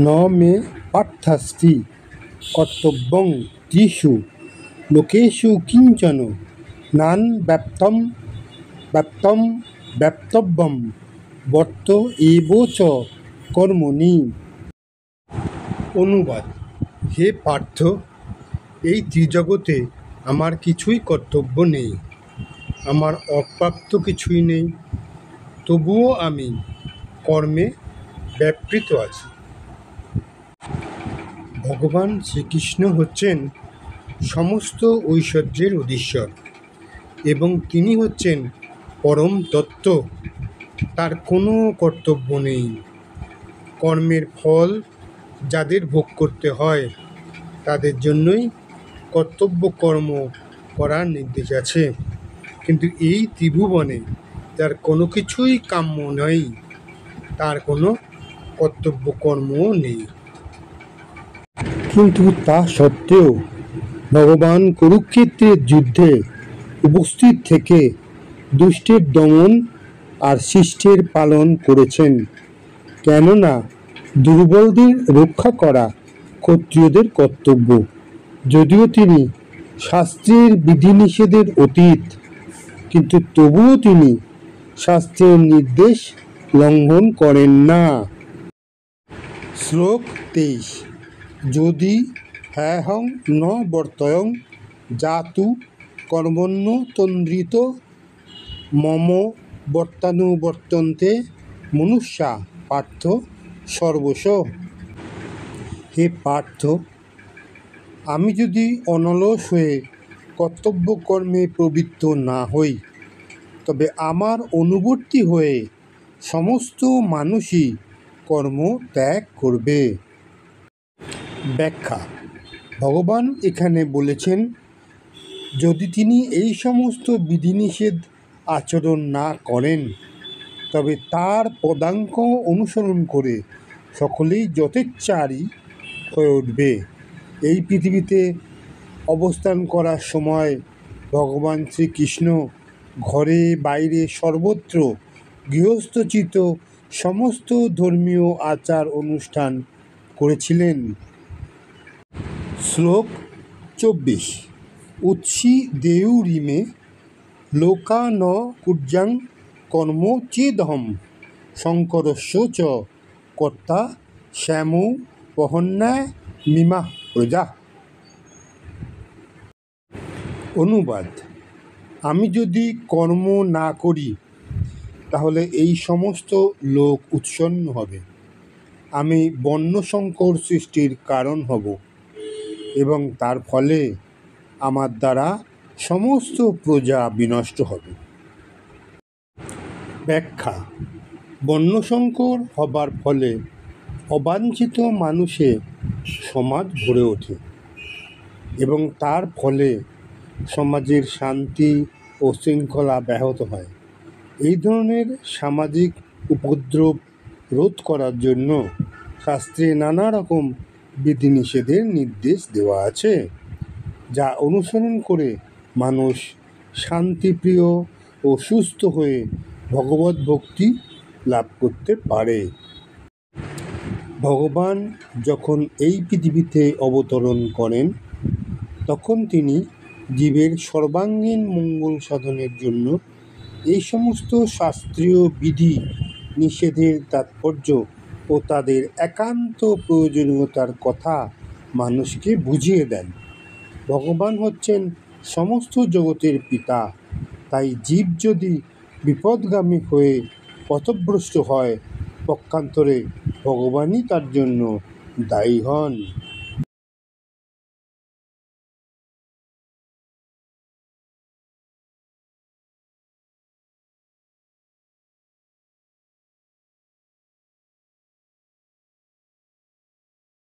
ন মে পার্থাস্তি কর্তব্যং ত্রিষু লোকেষু কিঞ্চন নান ব্যপ্তম ব্যপ্তব্যম বর্ত এব চ কর্মণি। অনুবাদ: হে পার্থ, এই ত্রিজগতে আমার কিছুই কর্তব্য নেই, আমার অপ্রাপ্ত কিছুই নেই, তবুও আমি কর্মে ব্যাপৃত আছি। ভগবান শ্রীকৃষ্ণ হচ্ছেন সমস্ত ঐশ্বর্যের অধীশ্বর এবং তিনি হচ্ছেন পরম তত্ত্ব। তার কোনো কর্তব্য নেই। কর্মের ফল যাদের ভোগ করতে হয় তাদের জন্যই কর্তব্য কর্ম করার নির্দেশ আছে, কিন্তু এই ত্রিভুবনে তার কোনো কিছুই কাম্য নয়, তার কোনো কর্তব্য কর্মও নেই। কিন্তু তা সত্ত্বেও ভগবান কুরুক্ষেত্রের যুদ্ধে উপস্থিত থেকে দুষ্টের দমন আর শিষ্টের পালন করেছেন, কেননা দুর্বলদের রক্ষা করা ক্ষত্রিয়দের কর্তব্য। যদিও তিনি শাস্ত্রের বিধিনিষেধের অতীত, কিন্তু তবুও তিনি শাস্ত্রের নির্দেশ লঙ্ঘন করেন না। শ্লোক 23। যদি হ্যাহং ন বর্তয়ং জাতু কর্মণ্যতন্দ্রিত মম বর্তানুবর্তন্তে মনুষ্যা পার্থ সর্বশ। হে পার্থ, আমি যদি অনলস হয়ে কর্তব্য কর্মে প্রবৃত্ত না হই, তবে আমার অনুবর্তী হয়ে সমস্ত মানুষই কর্ম ত্যাগ করবে। ব্যাখ্যা: ভগবান এখানে বলেছেন, যদি তিনি এই সমস্ত বিধিনিষেধ আচরণ না করেন, তবে তার পদাঙ্ক অনুসরণ করে সকলেই যথেচ্ছাচারী হয়ে উঠবে। এই পৃথিবীতে অবস্থান করার সময় ভগবান শ্রীকৃষ্ণ ঘরে বাইরে সর্বত্র গৃহস্থোচিত সমস্ত ধর্মীয় আচার অনুষ্ঠান করেছিলেন। শ্লোক 24। উৎসি দেয়ুরিমে লোকা ন কুর্যাং কর্ম চেদহম শঙ্করস্য চ কর্তা শ্যামৌ পহন্যায় মিমাঃ প্রজা। অনুবাদ: আমি যদি কর্ম না করি তাহলে এই সমস্ত লোক উৎসন্ন হবে, আমি বর্ণসংকর সৃষ্টির কারণ হব এবং তার ফলে আমার দ্বারা সমস্ত প্রজা বিনষ্ট হবে। ব্যাখ্যা: বর্ণসংকর হবার ফলে অবাঞ্ছিত মানুষে সমাজ ভরে ওঠে এবং তার ফলে সমাজের শান্তি ও শৃঙ্খলা ব্যাহত হয়। এই ধরনের সামাজিক উপদ্রব রোধ করার জন্য শাস্ত্রে নানা রকম বিধিনিষেধের নির্দেশ দেওয়া আছে, যা অনুসরণ করে মানুষ শান্তিপ্রিয় ও সুস্থ হয়ে ভগবৎ ভক্তি লাভ করতে পারে। ভগবান যখন এই পৃথিবীতে অবতরণ করেন, তখন তিনি জীবের সর্বাঙ্গীন মঙ্গল সাধনের জন্য এই সমস্ত শাস্ত্রীয় বিধি নিষেধের তাৎপর্য ও তাদের একান্ত প্রয়োজনীয়তার কথা মানুষকে বুঝিয়ে দেন। ভগবান হচ্ছেন সমস্ত জগতের পিতা, তাই জীব যদি বিপদগামী হয়ে পথভ্রষ্ট হয়, পক্ষান্তরে ভগবানই তার জন্য দায়ী হন।